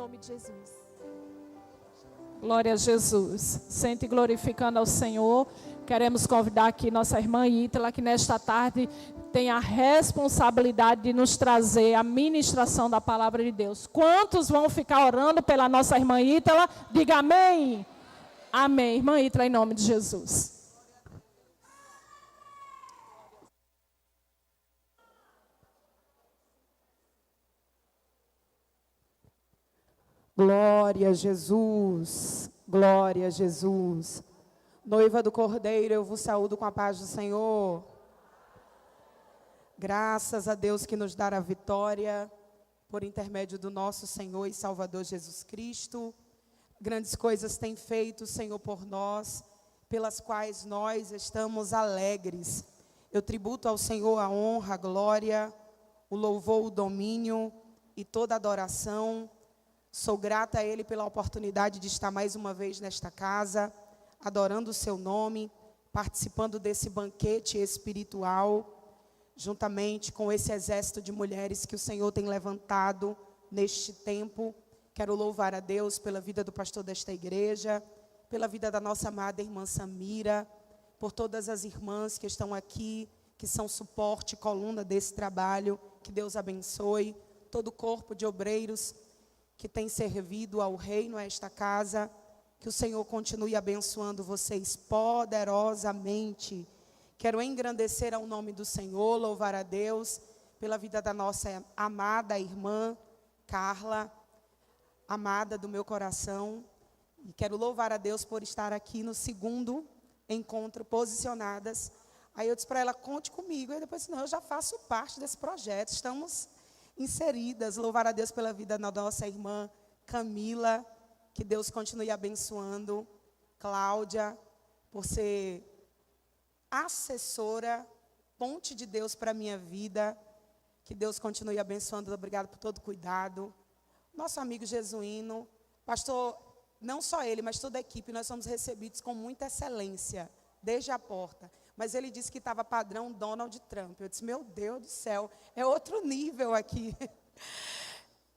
Em nome de Jesus. Glória a Jesus. Sente glorificando ao Senhor. Queremos convidar aqui nossa irmã Ítala, que nesta tarde tem a responsabilidade de nos trazer a ministração da palavra de Deus. Quantos vão ficar orando pela nossa irmã Ítala? Diga amém. Amém. Irmã Ítala, em nome de Jesus. Glória a Jesus, glória a Jesus. Noiva do Cordeiro, eu vos saúdo com a paz do Senhor. Graças a Deus que nos dá a vitória por intermédio do nosso Senhor e Salvador Jesus Cristo. Grandes coisas tem feito o Senhor por nós, pelas quais nós estamos alegres. Eu tributo ao Senhor a honra, a glória, o louvor, o domínio e toda a adoração. Sou grata a Ele pela oportunidade de estar mais uma vez nesta casa, adorando o seu nome, participando desse banquete espiritual, juntamente com esse exército de mulheres que o Senhor tem levantado neste tempo. Quero louvar a Deus pela vida do pastor desta igreja, pela vida da nossa amada irmã Samira, por todas as irmãs que estão aqui, que são suporte, coluna desse trabalho. Que Deus abençoe todo o corpo de obreiros que tem servido ao reino, a esta casa. Que o Senhor continue abençoando vocês poderosamente. Quero engrandecer ao nome do Senhor, louvar a Deus pela vida da nossa amada irmã Carla, amada do meu coração. E quero louvar a Deus por estar aqui no segundo encontro, posicionadas. Aí eu disse para ela, conte comigo. E depois, não, eu já faço parte desse projeto, estamos inseridas. Louvar a Deus pela vida da nossa irmã Camila, que Deus continue abençoando. Cláudia, por ser assessora, ponte de Deus para a minha vida. Que Deus continue abençoando. Obrigado por todo o cuidado. Nosso amigo Jesuíno, pastor, não só ele, mas toda a equipe, nós somos recebidos com muita excelência, desde a porta. Mas ele disse que estava padrão Donald Trump. Eu disse, meu Deus do céu, é outro nível aqui.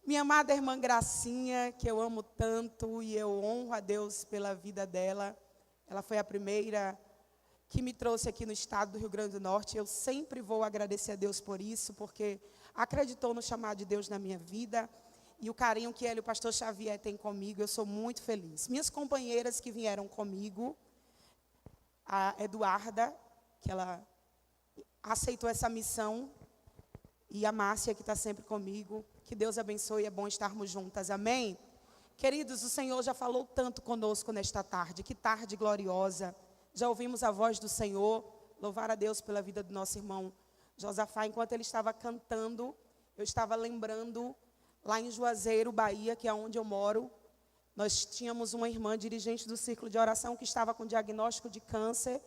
Minha amada irmã Gracinha, que eu amo tanto e eu honro a Deus pela vida dela. Ela foi a primeira que me trouxe aqui no estado do Rio Grande do Norte. Eu sempre vou agradecer a Deus por isso, porque acreditou no chamado de Deus na minha vida. E o carinho que ela e o pastor Xavier têm comigo, eu sou muito feliz. Minhas companheiras que vieram comigo, a Eduarda, que ela aceitou essa missão, e a Márcia, que está sempre comigo. Que Deus abençoe, é bom estarmos juntas, amém? Queridos, o Senhor já falou tanto conosco nesta tarde, que tarde gloriosa. Já ouvimos a voz do Senhor, louvar a Deus pela vida do nosso irmão Josafá. Enquanto ele estava cantando, eu estava lembrando, lá em Juazeiro, Bahia, que é onde eu moro, nós tínhamos uma irmã dirigente do círculo de oração que estava com diagnóstico de câncer.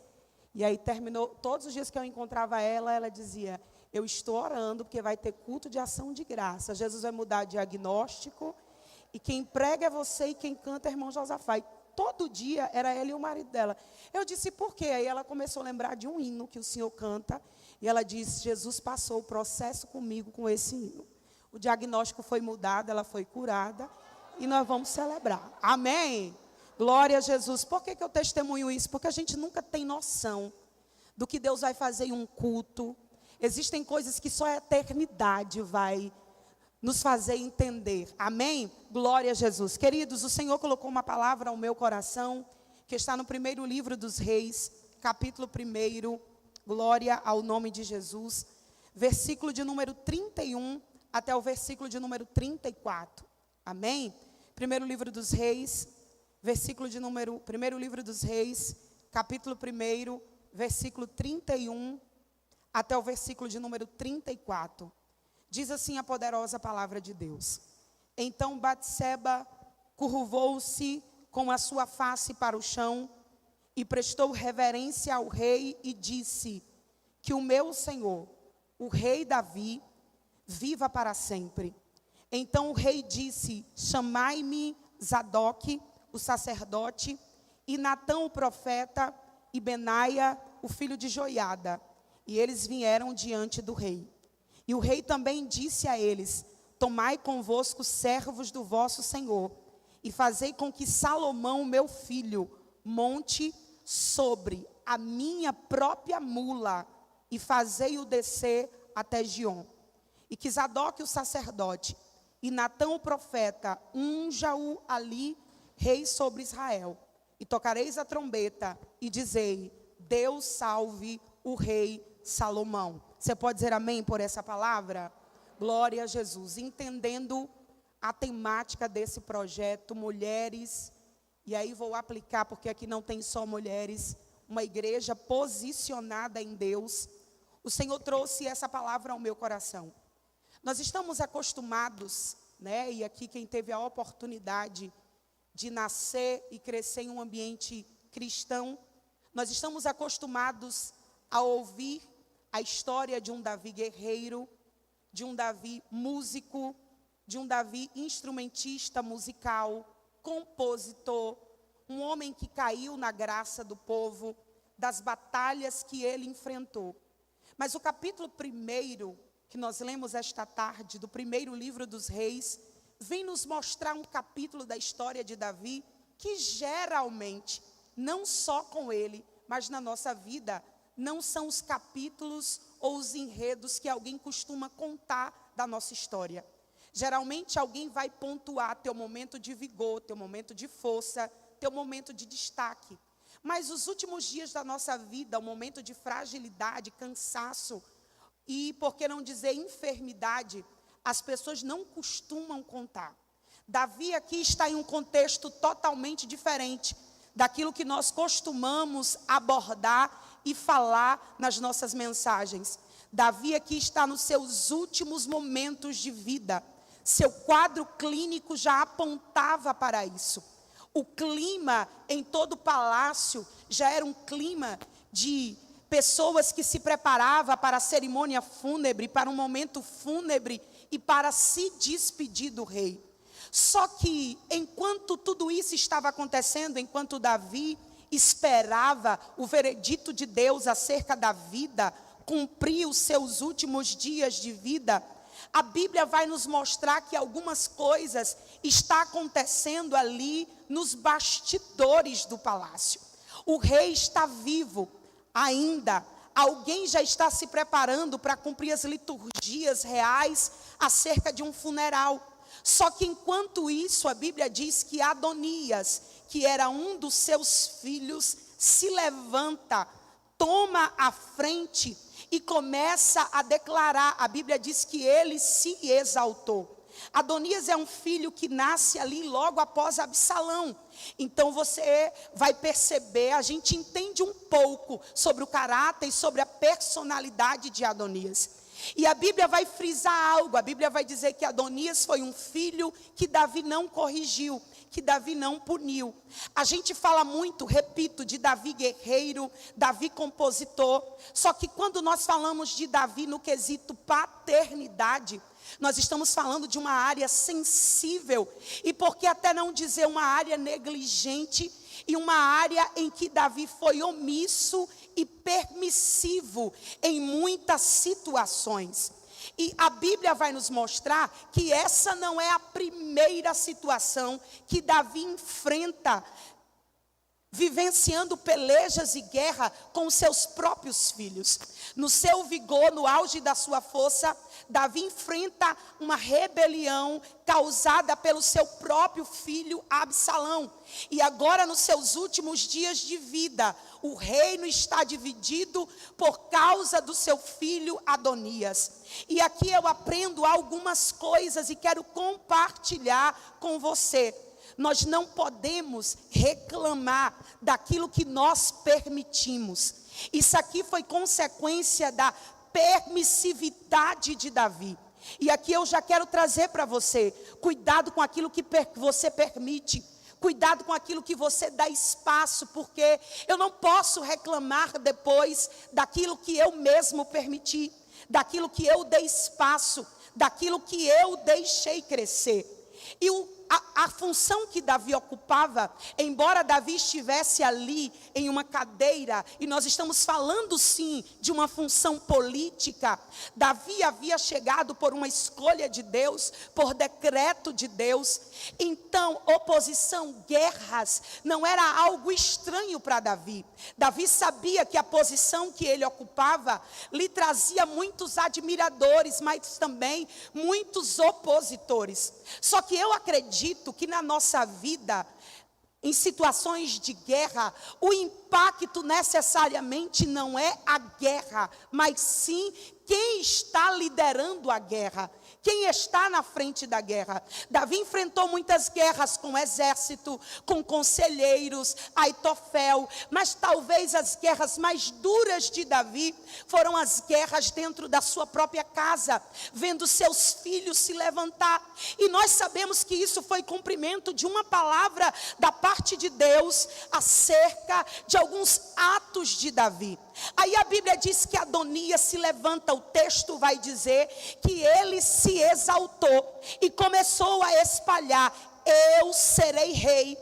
E aí terminou, todos os dias que eu encontrava ela, ela dizia, eu estou orando porque vai ter culto de ação de graça. Jesus vai mudar diagnóstico e quem prega é você e quem canta é irmão Josafá. E todo dia era ela e o marido dela. Eu disse, por quê? Aí ela começou a lembrar de um hino que o Senhor canta. E ela disse, Jesus passou o processo comigo com esse hino. O diagnóstico foi mudado, ela foi curada e nós vamos celebrar. Amém? Glória a Jesus. Por que eu testemunho isso? Porque a gente nunca tem noção do que Deus vai fazer em um culto. Existem coisas que só a eternidade vai nos fazer entender. Amém? Glória a Jesus. Queridos, o Senhor colocou uma palavra ao meu coração, que está no primeiro livro dos Reis, capítulo 1, glória ao nome de Jesus, versículo de número 31 até o versículo de número 34. Amém? Primeiro livro dos Reis, primeiro livro dos Reis, capítulo 1, versículo 31 até o versículo de número 34. Diz assim a poderosa palavra de Deus. Então Batseba curvou-se com a sua face para o chão e prestou reverência ao rei e disse, que o meu senhor, o rei Davi, viva para sempre. Então o rei disse, chamai-me Zadok, o sacerdote, e Natã o profeta, e Benaia, o filho de Joiada. E eles vieram diante do rei. E o rei também disse a eles, tomai convosco servos do vosso Senhor, e fazei com que Salomão, meu filho, monte sobre a minha própria mula, e fazei-o descer até Giom. E que Zadok o sacerdote, e Natã o profeta, unja-o ali, rei sobre Israel. E tocareis a trombeta, e dizei, Deus salve o rei Salomão. Você pode dizer amém por essa palavra? Glória a Jesus. Entendendo a temática desse projeto, mulheres, e aí vou aplicar, porque aqui não tem só mulheres, uma igreja posicionada em Deus. O Senhor trouxe essa palavra ao meu coração. Nós estamos acostumados, né? E aqui quem teve a oportunidade de nascer e crescer em um ambiente cristão, nós estamos acostumados a ouvir a história de um Davi guerreiro, de um Davi músico, de um Davi instrumentista musical, compositor, um homem que caiu na graça do povo, das batalhas que ele enfrentou. Mas o capítulo 1 que nós lemos esta tarde, do primeiro livro dos reis, vem nos mostrar um capítulo da história de Davi, que geralmente, não só com ele, mas na nossa vida, não são os capítulos ou os enredos que alguém costuma contar da nossa história. Geralmente alguém vai pontuar teu momento de vigor, teu momento de força, teu momento de destaque. Mas os últimos dias da nossa vida, o momento de fragilidade, cansaço e, por que não dizer, enfermidade, as pessoas não costumam contar. Davi aqui está em um contexto totalmente diferente daquilo que nós costumamos abordar e falar nas nossas mensagens. Davi aqui está nos seus últimos momentos de vida. Seu quadro clínico já apontava para isso. O clima em todo o palácio já era um clima de pessoas que se preparavam para a cerimônia fúnebre, para um momento fúnebre e para se despedir do rei. Só que, enquanto tudo isso estava acontecendo, enquanto Davi esperava o veredito de Deus acerca da vida, cumprir os seus últimos dias de vida, a Bíblia vai nos mostrar que algumas coisas estão acontecendo ali nos bastidores do palácio. O rei está vivo ainda. Alguém já está se preparando para cumprir as liturgias reais acerca de um funeral. Só que enquanto isso, a Bíblia diz que Adonias, que era um dos seus filhos, se levanta, toma a frente e começa a declarar. A Bíblia diz que ele se exaltou. Adonias é um filho que nasce ali logo após Absalão. Então você vai perceber, a gente entende um pouco sobre o caráter e sobre a personalidade de Adonias. E a Bíblia vai frisar algo, a Bíblia vai dizer que Adonias foi um filho que Davi não corrigiu, que Davi não puniu. A gente fala muito, repito, de Davi guerreiro, Davi compositor. Só que quando nós falamos de Davi no quesito paternidade, nós estamos falando de uma área sensível, e por que até não dizer uma área negligente, e uma área em que Davi foi omisso e permissivo em muitas situações. E a Bíblia vai nos mostrar que essa não é a primeira situação que Davi enfrenta, vivenciando pelejas e guerra com seus próprios filhos. No seu vigor, no auge da sua força, Davi enfrenta uma rebelião causada pelo seu próprio filho Absalão. E agora, nos seus últimos dias de vida, o reino está dividido por causa do seu filho Adonias. E aqui eu aprendo algumas coisas e quero compartilhar com você. Nós não podemos reclamar daquilo que nós permitimos. Isso aqui foi consequência da permissividade de Davi. E aqui eu já quero trazer para você, cuidado com aquilo que você permite. Cuidado com aquilo que você dá espaço, porque eu não posso reclamar depois daquilo que eu mesmo permiti, daquilo que eu dei espaço, daquilo que eu deixei crescer. E o a função que Davi ocupava, embora Davi estivesse ali em uma cadeira, e nós estamos falando sim de uma função política, Davi havia chegado por uma escolha de Deus, por decreto de Deus. Então, oposição, guerras, não era algo estranho para Davi. Davi sabia que a posição que ele ocupava lhe trazia muitos admiradores, mas também muitos opositores. Só que eu acredito que na nossa vida, em situações de guerra, o impacto necessariamente não é a guerra, mas sim quem está liderando a guerra, quem está na frente da guerra. Davi enfrentou muitas guerras com o exército, com conselheiros, Aitofel, mas talvez as guerras mais duras de Davi foram as guerras dentro da sua própria casa, vendo seus filhos se levantar. E nós sabemos que isso foi cumprimento de uma palavra da parte de Deus acerca de alguns atos de Davi. Aí a Bíblia diz que Adonias se levanta, o texto vai dizer que ele se exaltou e começou a espalhar: eu serei rei,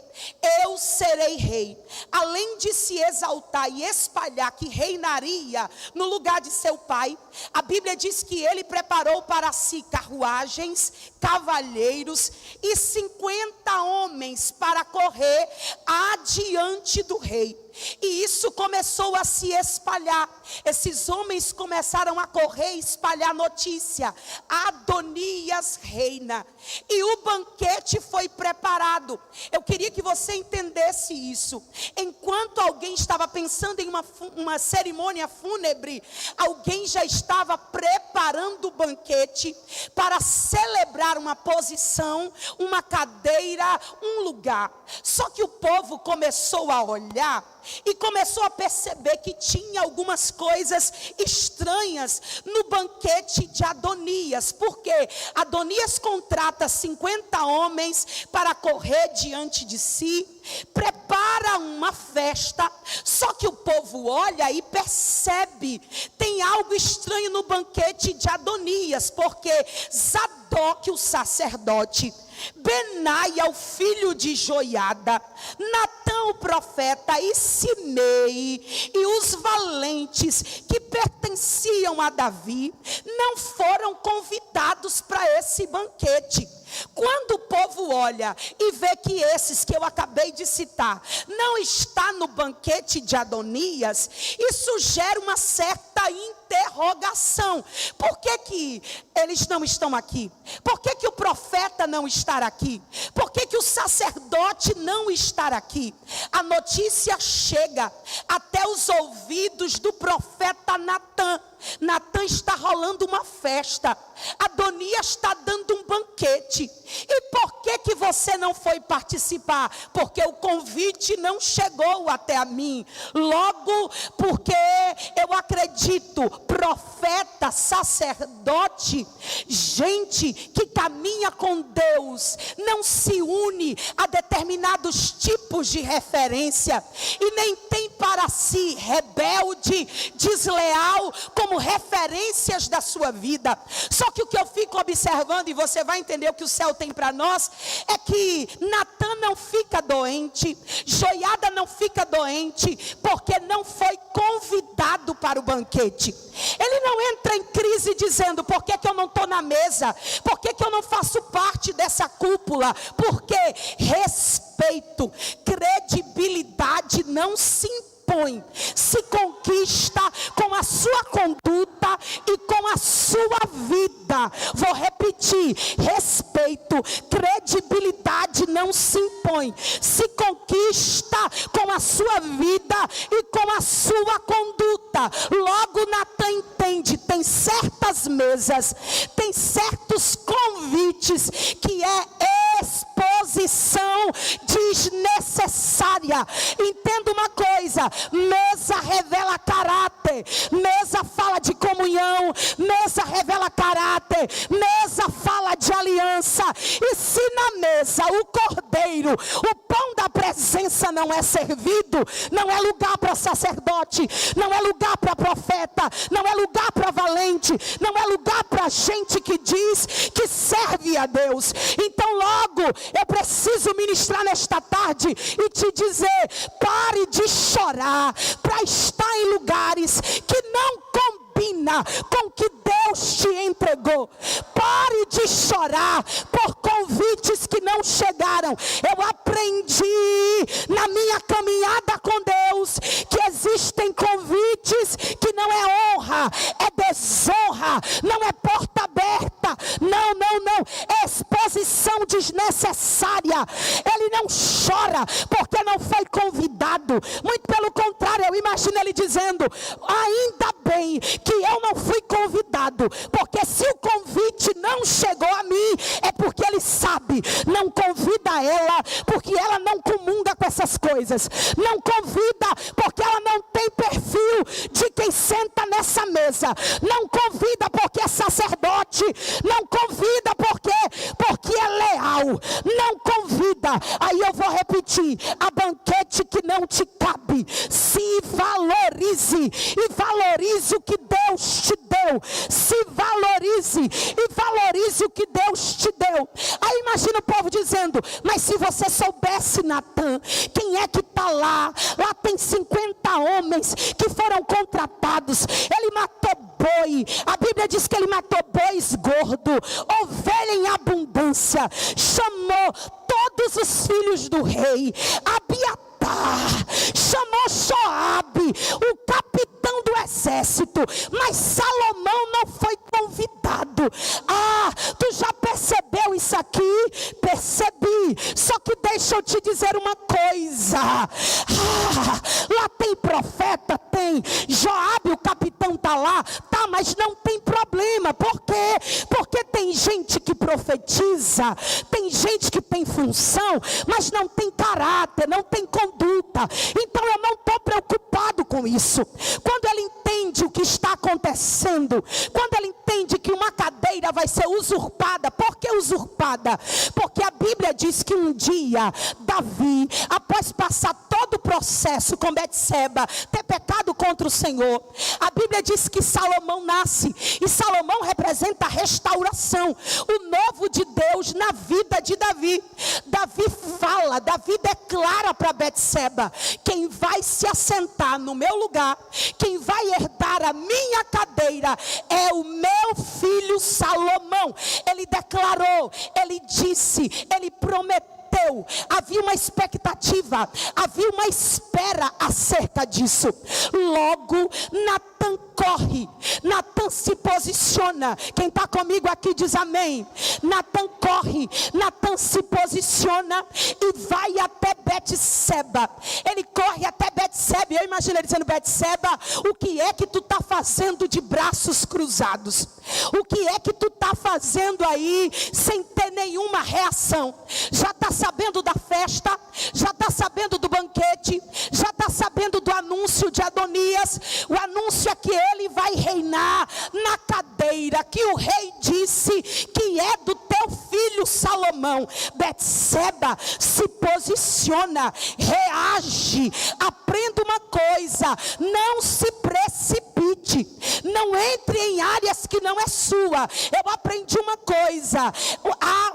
eu serei rei. Além de se exaltar e espalhar que reinaria no lugar de seu pai, a Bíblia diz que ele preparou para si carruagens, cavalheiros e 50 homens para correr adiante do rei. E isso começou a se espalhar. Esses homens começaram a correr e espalhar notícia: Adonias reina. E o banquete foi preparado. Eu queria que você entendesse isso. Enquanto alguém estava pensando em uma cerimônia fúnebre, alguém já estava preparando o banquete para celebrar uma posição, uma cadeira, um lugar. Só que o povo começou a olhar e começou a perceber que tinha algumas coisas estranhas no banquete de Adonias. Porque Adonias contrata 50 homens para correr diante de si, prepara uma festa, só que o povo olha e percebe, tem algo estranho no banquete de Adonias, porque Zadok, o sacerdote, Benaia, o filho de Joiada, Natã, o profeta, e Simei e os valentes que pertenciam a Davi não foram convidados para esse banquete. Quando o povo olha e vê que esses que eu acabei de citar não está no banquete de Adonias, isso gera uma certa interrogação. Por que eles não estão aqui? Por que o profeta não está aqui? Por que o sacerdote não está aqui? A notícia chega até os ouvidos do profeta Natã. Natã está rolando uma festa, Adonias está dando um banquete. E por que você não foi participar? Porque o convite não chegou até a mim. Logo, porque eu acredito, profeta, sacerdote, gente que caminha com Deus, não se une a determinados tipos de referência, e nem tem para si rebelde, desleal, como referências da sua vida. Só que o que eu fico observando, e você vai entender o que o céu tem para nós, é que Natã não fica doente, Joiada não fica doente, porque não foi convidado para o banquete. Ele não entra em crise dizendo: por que eu não estou na mesa? Por que eu não faço parte dessa cúpula? Porque respeito, credibilidade não se impõe, se conquista com a sua conduta e com a sua vida. Vou repetir: respeito, credibilidade não se impõe, se conquista com a sua vida e com a sua conduta. Logo, Natã entende, tem certas mesas, tem certos convites que é exposição desnecessária. Entenda uma coisa: mesa revela caráter, mesa fala de comunhão, mesa revela caráter, mesa fala de aliança. E se na mesa o cordeiro, o pão da da presença não é servido, não é lugar para sacerdote, não é lugar para profeta, não é lugar para valente, não é lugar para gente que diz que serve a Deus. Então logo eu preciso ministrar nesta tarde e te dizer: pare de chorar para estar em lugares que não combina com o que Deus te entregou. Pare de chorar por convites que não chegaram. Eu aprendi na minha caminhada com Deus que existem convites que não é honra, é desonra, não é porta aberta, não, é exposição desnecessária. Ele não chora porque não foi convidado, muito pelo contrário, eu imagino ele dizendo: ainda bem que eu não fui convidado, porque se o convite não chegou a mim, é porque ele sabe, não convida ela, porque ela não comunga com essas coisas, não convida porque ela não tem perfil de quem senta nessa mesa, não convida porque é sacerdote, não convida porque é leal, não convida. Aí eu vou repetir: a banquete que não te cabe, se valorize e valorize o que Deus te deu, se valorize e valorize o que Deus te deu. Aí imagina o povo dizendo: mas se você soubesse, Natan, quem é que está lá tem 50 homens que foram contratados, ele matou boi, a Bíblia diz que ele matou bois gordo, ovelha em abundância, chamou todos os filhos do rei, Abiatar, chamou Joabe, o capitão do exército, mas Salomão não foi convidado. Tu já percebeu isso aqui? Percebi, só que deixa eu te dizer uma coisa, lá tem profeta, tem, Joabe o capitão está lá, tá, mas não tem problema. Por quê? Porque tem gente que profetiza, tem gente que tem função, mas não tem caráter, não tem conduta. Então eu não estou preocupado com isso. Quando ele entende o que está acontecendo, quando ele entende que uma cadeira vai ser usurpada. Por que usurpada? Porque a Bíblia diz que um dia Davi, após passar todo o processo com Betseba, ter pecado contra o Senhor, a Bíblia diz que Salomão nasce, e Salomão representa a restauração, o novo de Deus na vida de Davi. Davi fala, Davi declara para Betseba: quem vai se assentar no meu lugar, quem vai herdar a minha cadeira é o meu filho Salomão. Ele declarou, ele disse, ele prometeu. Havia uma expectativa, havia uma espera acerca disso. Logo, Natan corre, Natan se posiciona. Quem está comigo aqui diz amém. Natan corre, Natan se posiciona e vai até Betseba. Ele corre até Betseba, e eu imagino ele dizendo: Betseba, o que é que tu está fazendo de braços cruzados? O que é que tu está fazendo aí sem ter nenhuma reação? Já está sabendo da festa? Já está sabendo do banquete? Já está sabendo do anúncio de Adonias? O anúncio é que ele vai reinar na cadeira que o rei disse que é do teu filho Salomão. Betseba se posiciona, reage. Aprenda uma coisa: não se precipite, não entre em áreas que não é sua. Eu aprendi uma coisa: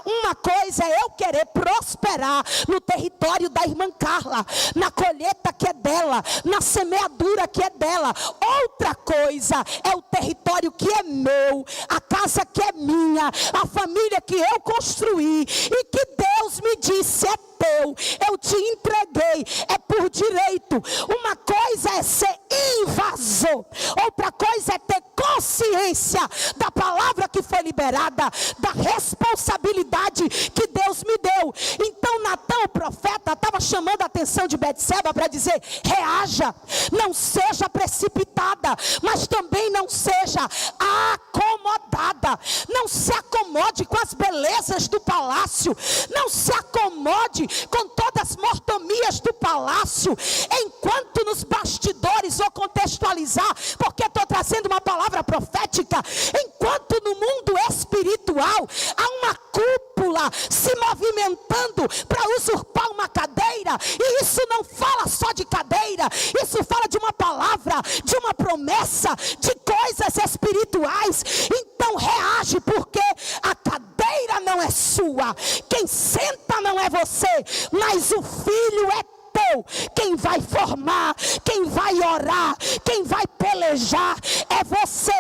uma coisa é eu querer prosperar no território da irmã Carla, na colheita que é dela, na semeadura que é dela. Outra coisa é o território que é meu, a casa que é minha, a família que eu construí e que Deus me disse: é teu, eu te entreguei, é por direito. Uma coisa é ser invasor, outra coisa é ter consciência da palavra que foi liberada, da responsabilidade que Deus me deu. Então Natan, o profeta, estava chamando a atenção de Betseba para dizer: reaja, não seja precipitada, mas também não seja acomodada. Não se acomode com as belezas do palácio, não se acomode com todas as mordomias do palácio, enquanto nos bastidores, vou contextualizar, porque estou trazendo uma palavra profética, enquanto no mundo espiritual há uma cúpula se movimentando para usurpar uma cadeira. E isso não fala só de cadeira, isso fala de uma palavra, de uma promessa, de coisas espirituais. Então reage, porque a cadeira não é sua, quem senta não é você, mas o filho é teu. Quem vai formar, quem vai orar, quem vai pelejar é você.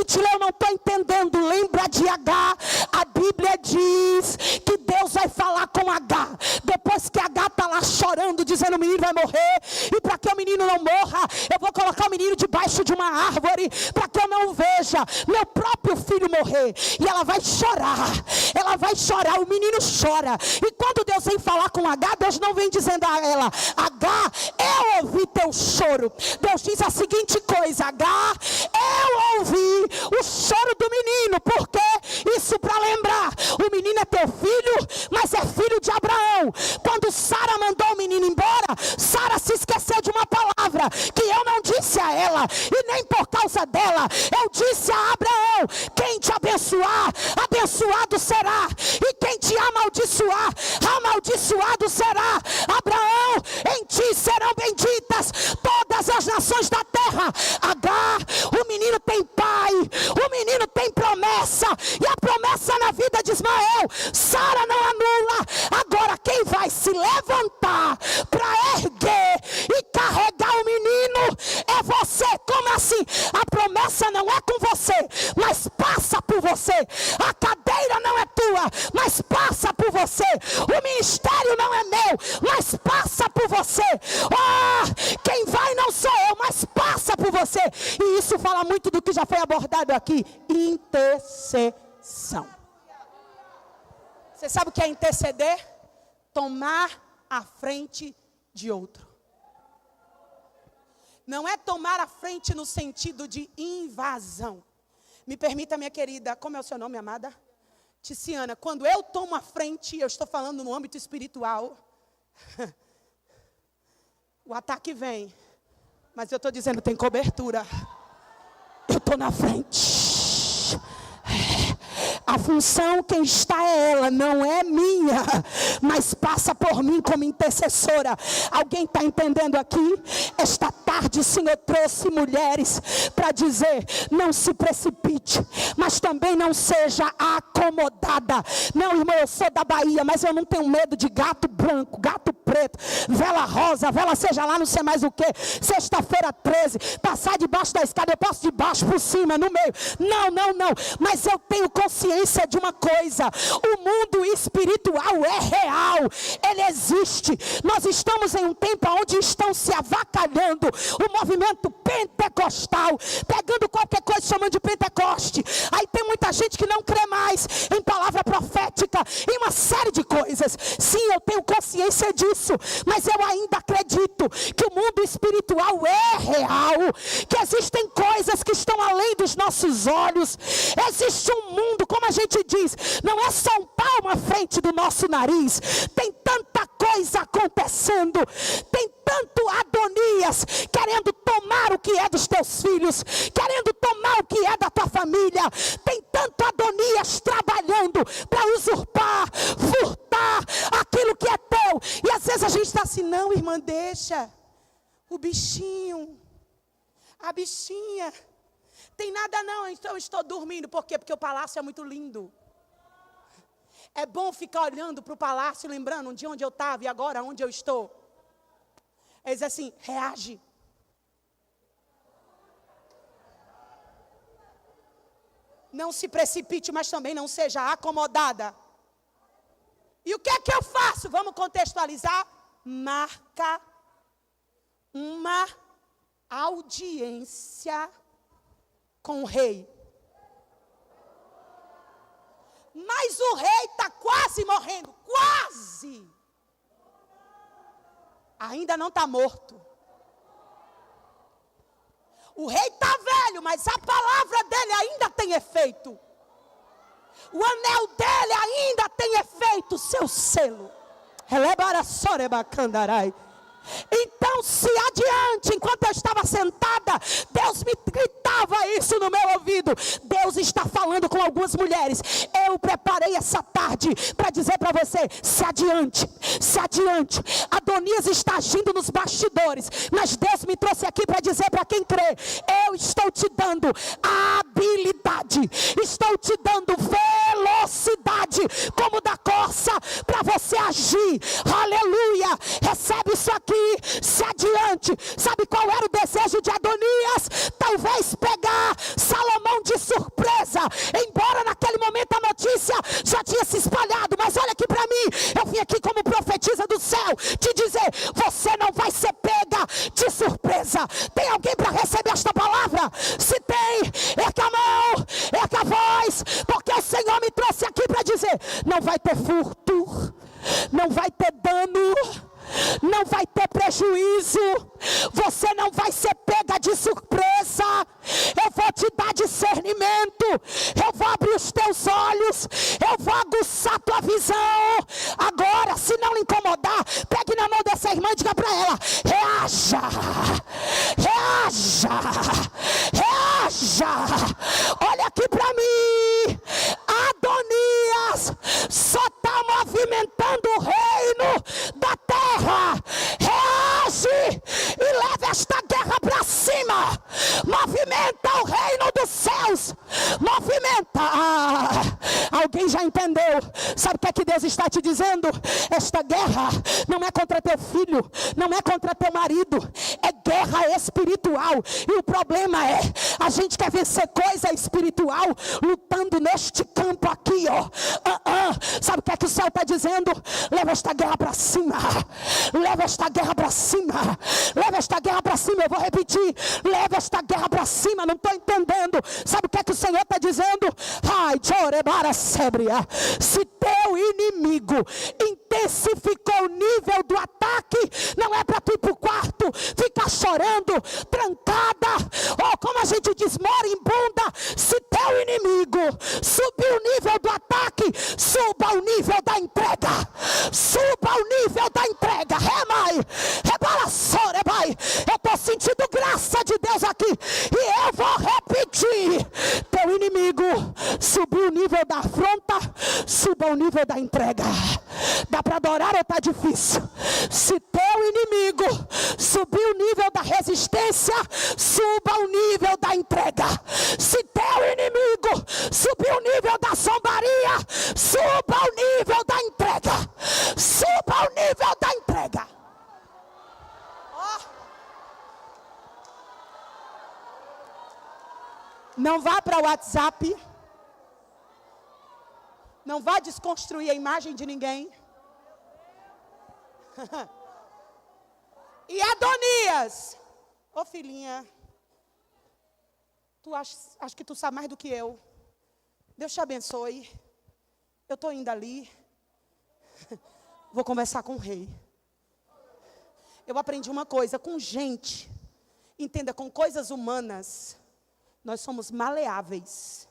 Itileu, eu não estou entendendo. Lembra de H? A Bíblia diz que Deus vai falar com H. Depois que H está lá chorando, dizendo o menino vai morrer, e para que o menino não morra, eu vou colocar o menino debaixo de uma árvore, para que eu não veja meu próprio filho morrer. E ela vai chorar, o menino chora. E quando Deus vem falar com H, Deus não vem dizendo a ela: H, eu ouvi teu choro. Deus diz a seguinte coisa: H, eu ouvi o choro do menino. Por quê? Isso para lembrar, o menino é teu filho, mas é filho de Abraão. Quando Sara mandou o menino embora, Sara se esqueceu de uma palavra que eu não disse a ela, e nem por causa dela. Eu disse a Abraão: quem te abençoar, abençoado será, e quem te amaldiçoar, amaldiçoado será. Abraão, em ti serão benditas todas as nações da terra. Agar, o menino tem pai, o menino tem promessa, e a promessa na vida de Ismael, Sara não anula. Agora quem vai se levantar para erguer e carregar o menino é você. Como assim? A promessa não é com você, mas passa por você. A cadeira não é tua, mas passa por você. O ministério não é meu, mas passa por você. Quem vai não sou eu, mas passa por você. E isso fala muito do que já foi abordado aqui: intercessão. Você sabe o que é interceder? Tomar a frente de outro. Não é tomar a frente no sentido de invasão. Me permita, minha querida, como é o seu nome, amada? Ticiana. Quando eu tomo a frente, eu estou falando no âmbito espiritual. O ataque vem, mas eu estou dizendo, tem cobertura. Eu estou na frente. A função, quem está é ela, não é minha, mas passa por mim como intercessora. Alguém está entendendo aqui? Esta tarde o Senhor trouxe mulheres para dizer: não se precipite, mas também não seja acomodada. Não, irmão, eu sou da Bahia, mas eu não tenho medo de gato branco, gato preto, vela rosa, vela seja lá não sei mais o que, sexta-feira 13, passar debaixo da escada, eu passo de baixo por cima, no meio. Não, mas eu tenho consciência de uma coisa: o mundo espiritual é real, ele existe. Nós estamos em um tempo onde estão se avacalhando o movimento pentecostal, pegando qualquer coisa chamando de Pentecoste. Aí tem muita gente que não crê mais em palavra profética, em uma série de coisas. Sim, eu tenho consciência disso, mas eu ainda acredito que o mundo espiritual é real, que existem coisas que estão além dos nossos olhos. Existe um mundo, como a gente diz, não é só um palmo à frente do nosso nariz. Tem tanta coisa acontecendo, tem tanto Adonias querendo tomar o que é dos teus filhos, querendo tomar o que é da tua família. Tem tanto Adonias trabalhando para usurpar, furtar aquilo que é teu. E às vezes a gente está assim: não, irmã, deixa o bichinho, a bichinha. Tem nada não, eu estou dormindo. Por quê? Porque o palácio é muito lindo. É bom ficar olhando para o palácio, lembrando de onde eu estava e agora onde eu estou. Eles assim: reage. Não se precipite, mas também não seja acomodada. E o que é que eu faço? Vamos contextualizar. Marca uma audiência com o rei. Mas o rei está quase morrendo. Quase. Ainda não está morto. O rei está velho, mas a palavra dele ainda tem efeito. O anel dele ainda tem efeito, seu selo. Então não se adiante. Enquanto eu estava sentada, Deus me gritava isso no meu ouvido. Deus está falando com algumas mulheres. Eu preparei essa tarde para dizer para você: se adiante, se adiante. Adonias está agindo nos bastidores, mas Deus me trouxe aqui para dizer para quem crê: eu estou te dando habilidade, estou te dando velocidade como da corça para você agir. Aleluia, recebe isso aqui, se adiante. Sabe qual era o desejo de Adonias? Talvez pegar Salomão de surpresa, embora naquele momento a notícia já tinha se espalhado. Mas olha aqui para mim, eu vim aqui como profetisa do céu te dizer: você não vai ser pega de surpresa. Tem alguém para receber esta palavra? Se tem, erga a mão, erga a voz, porque o Senhor me trouxe aqui para dizer: não vai ter furto, não vai ter dano, não vai ter prejuízo, você não vai ser pega de surpresa. Eu vou te dar discernimento, eu vou abrir os teus olhos, eu vou aguçar tua visão. Agora, se não lhe incomodar, pegue na mão dessa irmã e diga para ela: reaja, reaja, reaja. Olha aqui para mim, Adonias só está movimentando o reino da terra. Reage e leve esta guerra para cima. Movimenta o reino dos céus. Movimenta. Alguém já entendeu? Sabe o que é que Deus está te dizendo? Esta guerra não é contra teu filho, não é contra teu marido, é guerra espiritual. E o problema é, a gente quer vencer coisa espiritual lutando neste campo aqui, ó. Sabe o que é que o céu está dizendo? Leva esta guerra para cima. Leva esta guerra para cima. Leva esta guerra para cima. Eu vou repetir: leva esta guerra para cima. Não estou entendendo. Sabe o que é que o Senhor está dizendo? Ai, chorebara sébria. Se teu inimigo intensificou o nível do ataque, não é para tu ir para o quarto, ficar chorando, trancada, ou como a gente diz, moribunda. Se teu inimigo subiu o nível do ataque, suba o nível da entrega. Suba o nível da entrega. Remai, rebalaçore, vai. Eu estou sentindo graça de Deus aqui, e eu vou repetir: teu inimigo subiu o nível da afronta, suba o nível da entrega. Dá para adorar ou está difícil? Se teu inimigo subiu o nível da resistência, suba o nível da entrega. Se teu inimigo subiu o nível da zombaria, suba o nível da entrega. Suba o nível da entrega. Não vá para o WhatsApp. Não vá desconstruir a imagem de ninguém. E Adonias: ô filhinha, acho que tu sabe mais do que eu. Deus te abençoe. Eu estou indo ali. Vou conversar com o rei. Eu aprendi uma coisa: com gente, entenda, com coisas humanas, nós somos maleáveis.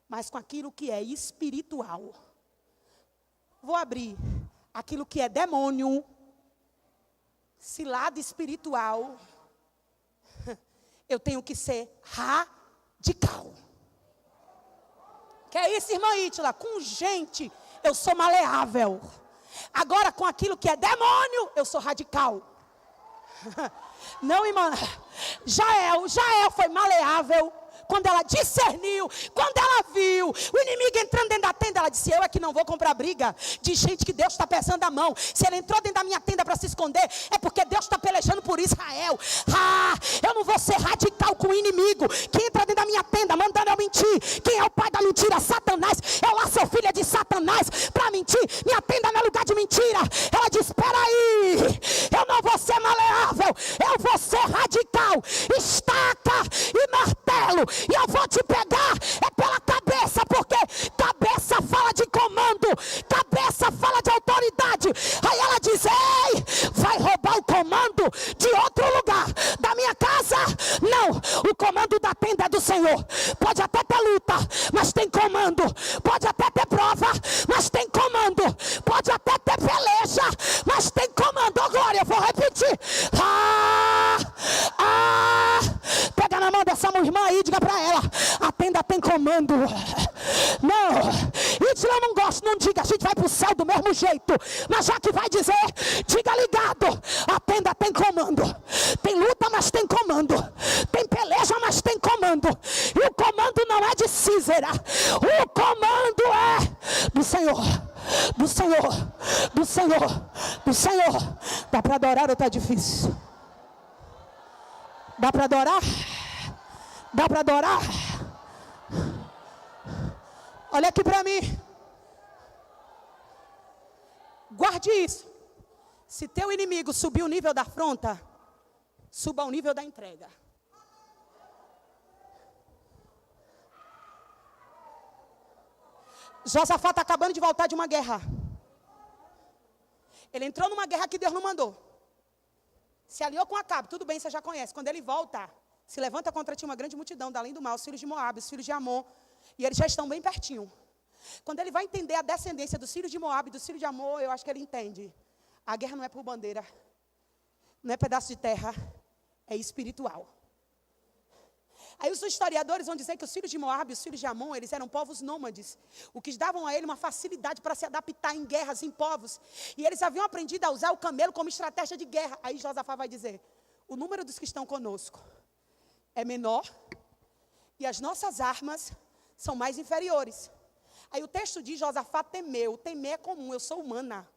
Mas com aquilo que é espiritual, vou abrir aquilo que é demônio, cilada espiritual, eu tenho que ser radical. Que é isso, irmã Ítila? Com gente, eu sou maleável. Agora, com aquilo que é demônio, eu sou radical. Não, irmã, Jael foi maleável. Quando ela discerniu, quando ela viu o inimigo entrando dentro da tenda, ela disse: eu é que não vou comprar briga de gente que Deus está pesando a mão. Se ele entrou dentro da minha tenda para se esconder, é porque Deus está pelejando por Israel. Eu não vou ser radical com o inimigo que entra dentro da minha tenda mandando eu mentir. Quem é o pai da mentira? Satanás. Eu lá sou filha de Satanás para mentir. Minha tenda não é lugar de mentira. Ela disse: espera aí, eu não vou ser maleável, eu vou ser radical. Estaca e martelo, e eu vou te pegar pela cabeça, porque cabeça fala de comando, cabeça fala de autoridade. Aí ela diz: ei, vai roubar o comando de outro lugar, da minha casa? Não, o comando da tenda é do Senhor. Pode até ter luta, mas tem comando. Pode até ter prova, mas tem comando. Pode até ter peleja, mas tem Diga ligado. A tenda tem comando. Tem luta, mas tem comando. Tem peleja, mas tem comando. E o comando não é de Císera. O comando é do Senhor. Do Senhor. Do Senhor. Do Senhor. Dá para adorar ou está difícil? Dá para adorar? Dá para adorar? Olha aqui para mim. Guarde isso. Se teu inimigo subir o nível da afronta, suba o nível da entrega. Josafá está acabando de voltar de uma guerra. Ele entrou numa guerra que Deus não mandou. Se aliou com Acabe, tudo bem, você já conhece. Quando ele volta, se levanta contra ti uma grande multidão, da além do mal, os filhos de Moabe, os filhos de Amon, e eles já estão bem pertinho. Quando ele vai entender a descendência dos filhos de Moabe e dos filhos de Amon, eu acho que ele entende. A guerra não é por bandeira, não é pedaço de terra, é espiritual. Aí os historiadores vão dizer que os filhos de Moabe e os filhos de Amon, eles eram povos nômades, o que davam a ele uma facilidade para se adaptar em guerras, em povos. E eles haviam aprendido a usar o camelo como estratégia de guerra. Aí Josafá vai dizer, o número dos que estão conosco é menor e as nossas armas são mais inferiores. Aí o texto diz, Josafá temeu. Temer é comum, eu sou humana.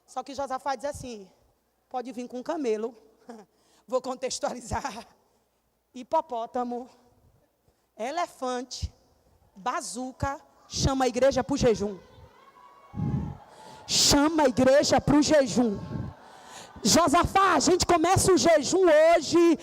Só que Josafá diz assim, pode vir com camelo, vou contextualizar, hipopótamo, elefante, bazuca, chama a igreja para o jejum. Chama a igreja para o jejum. Josafá, a gente começa o jejum hoje,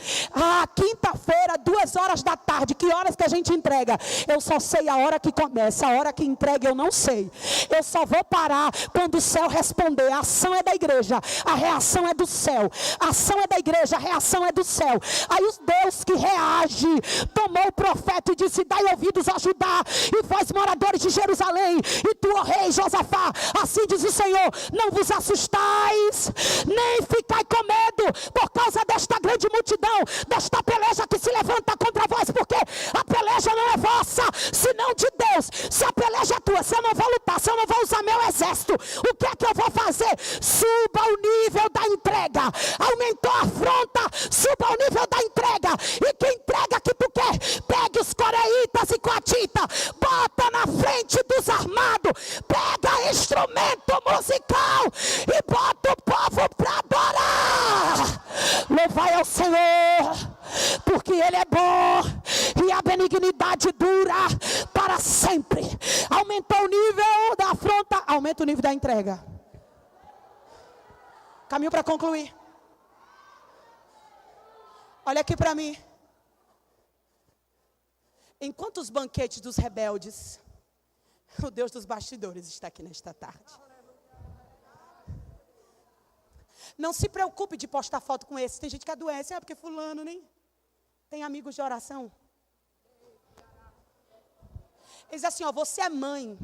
quinta-feira, 2h da tarde. Que horas que a gente entrega? Eu só sei a hora que começa, a hora que entrega eu não sei. Eu só vou parar quando o céu responder. A ação é da igreja, a reação é do céu. A ação é da igreja, a reação é do céu. Aí os Deus que reage, tomou o profeta e disse, dai ouvidos a Judá, e vós moradores de Jerusalém, e tu, ó rei Josafá, assim diz o Senhor, não vos assustais, nem ficai com medo por causa desta grande multidão, desta peleja que se levanta contra vós, porque a peleja não é vossa, senão de Deus. Se a peleja é tua, se eu não vou lutar, se eu não vou usar meu exército, o que é que eu vou fazer? Suba o nível da entrega. Aumentou a afronta, suba o nível da entrega. E que entrega que tu quer? Pegue os coreitas e coatitas, bota na frente dos armados, pega instrumento musical e bota o povo para adorar. Louvai ao Senhor, porque Ele é bom e a benignidade dura para sempre. Aumentou o nível da afronta, aumenta o nível da entrega. Caminho para concluir. Olha aqui para mim. Enquanto os banquetes dos rebeldes, o Deus dos bastidores está aqui nesta tarde. Não se preocupe de postar foto com esse. Tem gente que adoece, porque fulano nem tem amigos de oração. Ele diz assim, você é mãe.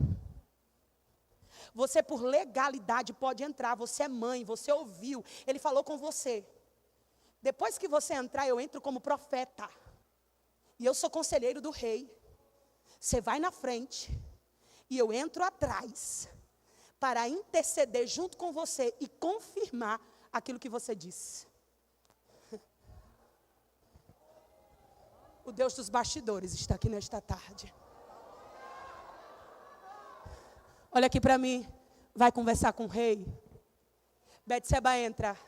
Você por legalidade pode entrar, você é mãe, você ouviu. Ele falou com você. Depois que você entrar, eu entro como profeta. E eu sou conselheiro do rei. Você vai na frente e eu entro atrás para interceder junto com você e confirmar aquilo que você disse. O Deus dos bastidores está aqui nesta tarde. Olha aqui para mim. Vai conversar com o rei. Betseba entra.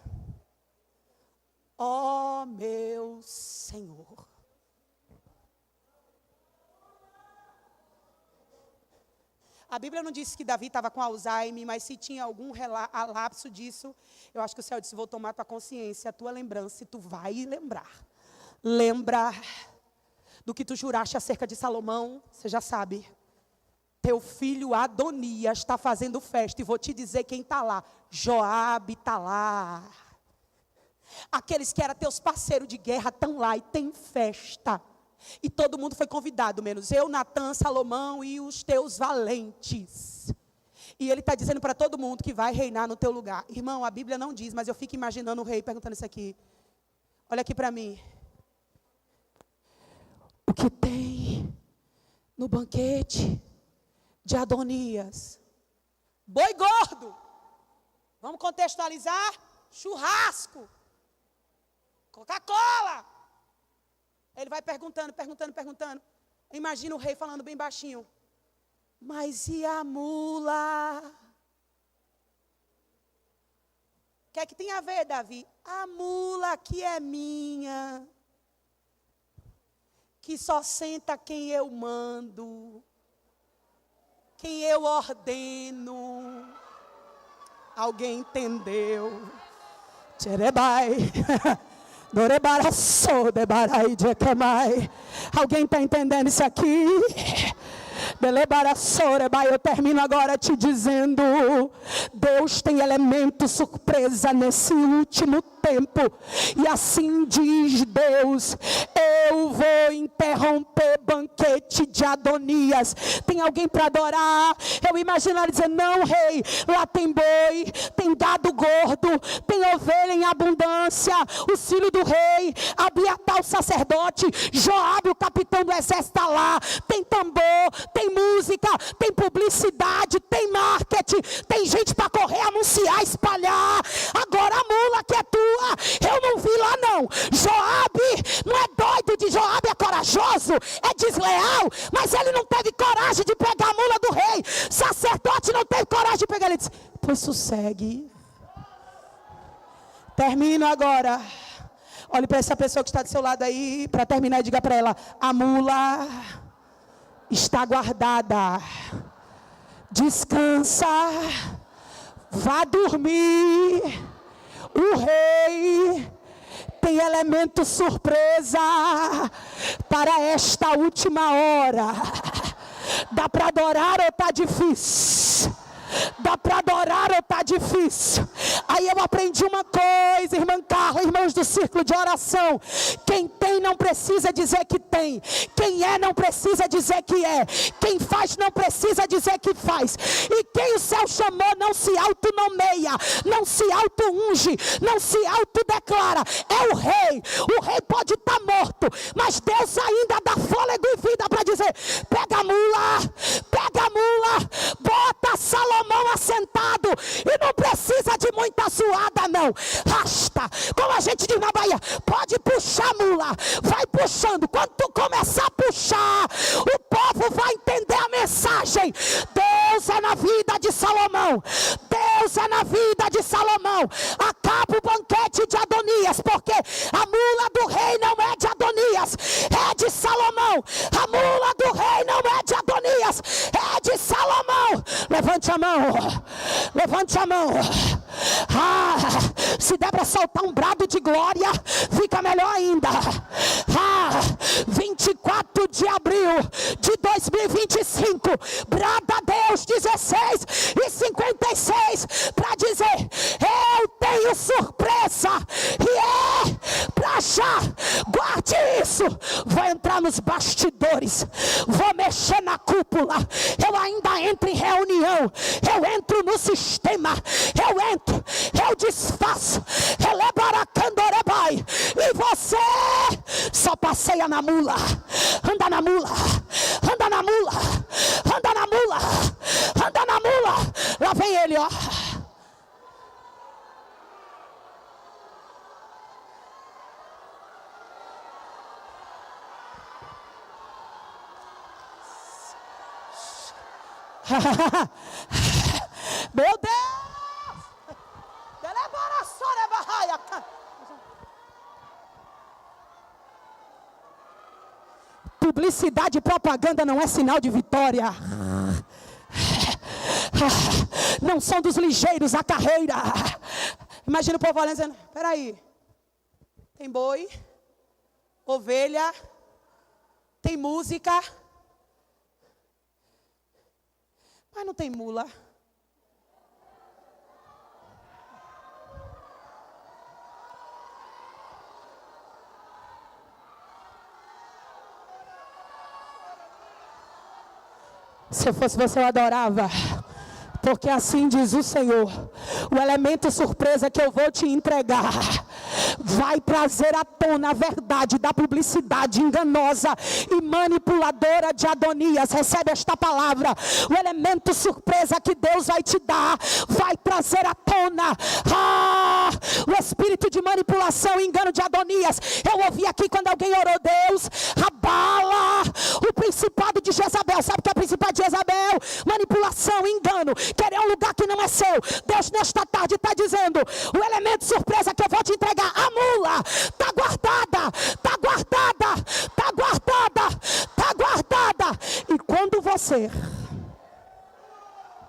Ó meu Senhor. A Bíblia não disse que Davi estava com Alzheimer, mas se tinha algum lapso disso, eu acho que o céu disse, vou tomar tua consciência, a tua lembrança, e tu vai lembrar. Lembra do que tu juraste acerca de Salomão, você já sabe. Teu filho Adonias está fazendo festa, e vou te dizer quem está lá. Joabe está lá. Aqueles que eram teus parceiros de guerra estão lá e tem festa. E todo mundo foi convidado, menos eu, Natã, Salomão e os teus valentes. E ele está dizendo para todo mundo que vai reinar no teu lugar. Irmão, a Bíblia não diz, mas eu fico imaginando o rei perguntando isso aqui. Olha aqui para mim. O que tem no banquete de Adonias. Boi gordo. Vamos contextualizar? Churrasco. Coca-Cola. Ele vai perguntando. Imagina o rei falando bem baixinho. Mas e a mula? O que é que tem a ver, Davi? A mula que é minha. Que só senta quem eu mando. Quem eu ordeno. Alguém entendeu? Tcherebai. Dorebaraço, debarai, jecamai. Alguém está entendendo isso aqui? Eu termino agora te dizendo: Deus tem elemento surpresa nesse último tempo. E assim diz Deus: eu vou interromper banquete de Adonias. Tem alguém para adorar? Eu imagino ela dizendo: não, rei, lá tem boi, tem gado gordo, tem ovelha em abundância. O filho do rei, Abiatar o sacerdote, Joabe o capitão do exército está lá. Tem tambor, tem música, tem publicidade, tem marketing, tem gente para correr, anunciar, espalhar. Agora a mula que é tua, eu não vi lá não. Joabe não é doido, de Joabe é corajoso, é desleal, mas ele não teve coragem de pegar a mula do rei. Sacerdote não teve coragem de pegar. Ele disse: pois sossegue. Termino agora. Olhe para essa pessoa que está do seu lado aí, para terminar, e diga para ela: a mula está guardada. Descansa. Vá dormir. O rei tem elemento surpresa para esta última hora. Dá para adorar ou está difícil? Dá para adorar ou está difícil? Aí eu aprendi uma coisa, irmã Carla, irmãos do círculo de oração: quem tem não precisa dizer que tem, quem é não precisa dizer que é, quem faz não precisa dizer que faz. E quem o céu chamou não se autonomeia, não se auto-unge, não se autodeclara. É o rei. O rei pode estar morto, mas Deus ainda dá fôlego e vida para dizer: pega a mula, bota Salomão assentado, e não precisa de muita suada não, rasta, como a gente diz na Bahia, pode puxar a mula, vai puxando. Quando tu começar a puxar, o povo vai entender a mensagem. Deus é na vida de Salomão, Deus é na vida de Salomão. Acaba o banquete de Adonias, porque a mula do rei não é de Adonias, é de Salomão. A mula do rei não é de Adonias, é de Salomão. Levante a mão. Levante a mão. Se der para soltar um brado de glória, fica melhor ainda. 24 de abril de 2025, brada a Deus 16:56 para dizer: eu tenho surpresa, e é para já. Guarde isso. Vou entrar nos bastidores, vou mexer na cúpula, eu ainda entro em reunião, eu entro no sistema, eu desfaço, e você só passeia na mula, anda na mula, anda na mula, anda na mula, anda na mula. Lá vem ele, ó. Meu Deus! Publicidade e propaganda não é sinal de vitória. Não são dos ligeiros a carreira. Imagina o povo olhando dizendo: peraí, tem boi, ovelha, tem música, mas não tem mula. Se eu fosse você, eu adorava. Porque assim diz o Senhor: o elemento surpresa que eu vou te entregar vai trazer à tona a verdade da publicidade enganosa e manipuladora de Adonias. Recebe esta palavra. O elemento surpresa que Deus vai te dar vai trazer à tona o espírito de manipulação e engano de Adonias. Eu ouvi aqui quando alguém orou: Deus, abala o principado de Jezabel. Sabe o que é o principado de Jezabel? Manipulação, engano, querer um lugar que não é seu. Deus nesta tarde está dizendo: o elemento surpresa que eu vou te entregar, a mula, está guardada, está guardada, está guardada, está guardada. E quando você,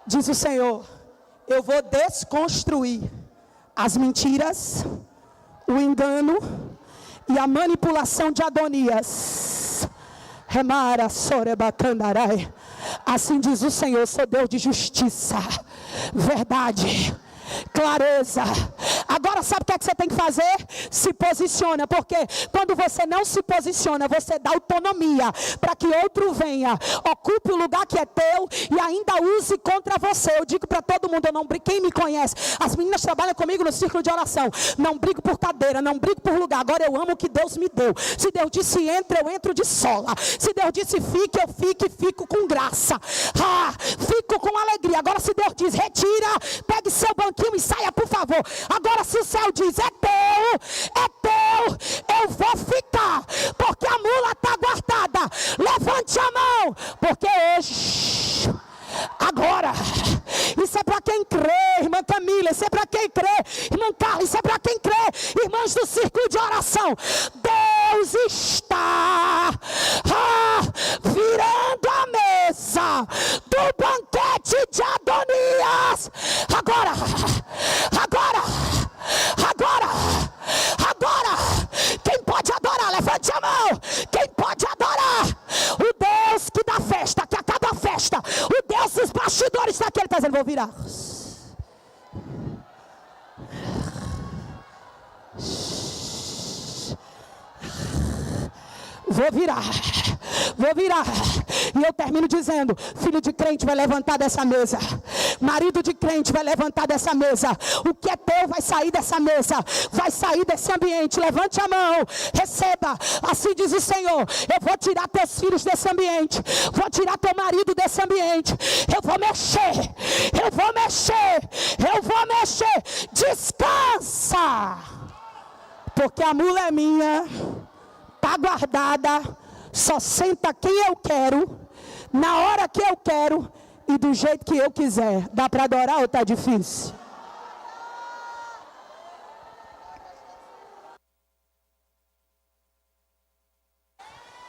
diz o Senhor, eu vou desconstruir as mentiras, o engano e a manipulação de Adonias. Remara sorebacandarai. Assim diz o Senhor: sou Deus de justiça, verdade, clareza. Agora sabe o que é que você tem que fazer? Se posiciona, porque quando você não se posiciona, você dá autonomia para que outro venha, ocupe o lugar que é teu e ainda use contra você. Eu digo para todo mundo, eu não brigo, quem me conhece, as meninas trabalham comigo no círculo de oração, não brigo por cadeira, não brigo por lugar. Agora eu amo o que Deus me deu. Se Deus disse entra, eu entro de sola. Se Deus disse fique, eu fico e fico com graça, fico com alegria. Agora se Deus diz retira, pegue seu banquinho e saia, por favor. Agora se o céu diz é teu, eu vou ficar, porque a mula está guardada. Levante a mão, porque hoje, agora, isso é para quem crê, irmã Camila, isso é para quem crê, irmã Carla, isso é para quem crê, irmãos do círculo de oração. Deus está virando a mesa do banquete de Adonias. Agora, quem pode adorar, levante a mão. Quem pode adorar o Deus que dá festa, que acaba a festa, o Deus dos bastidores daquele está dizendo: vou virar. Vou virar. E eu termino dizendo: filho de crente vai levantar dessa mesa, marido de crente vai levantar dessa mesa, o que é teu vai sair dessa mesa, vai sair desse ambiente. Levante a mão, receba. Assim diz o Senhor: eu vou tirar teus filhos desse ambiente, vou tirar teu marido desse ambiente, eu vou mexer. Descansa, porque a mula é minha, está guardada. Só senta quem eu quero, na hora que eu quero e do jeito que eu quiser. Dá para adorar ou está difícil?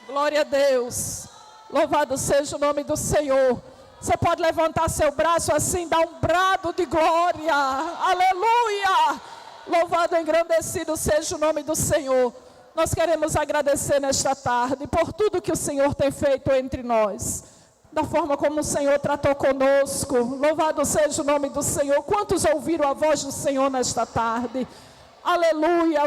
Glória a Deus. Louvado seja o nome do Senhor. Você pode levantar seu braço assim, dar um brado de glória. Aleluia. Louvado e engrandecido seja o nome do Senhor. Nós queremos agradecer nesta tarde por tudo que o Senhor tem feito entre nós, da forma como o Senhor tratou conosco. Louvado seja o nome do Senhor. Quantos ouviram a voz do Senhor nesta tarde? Aleluia.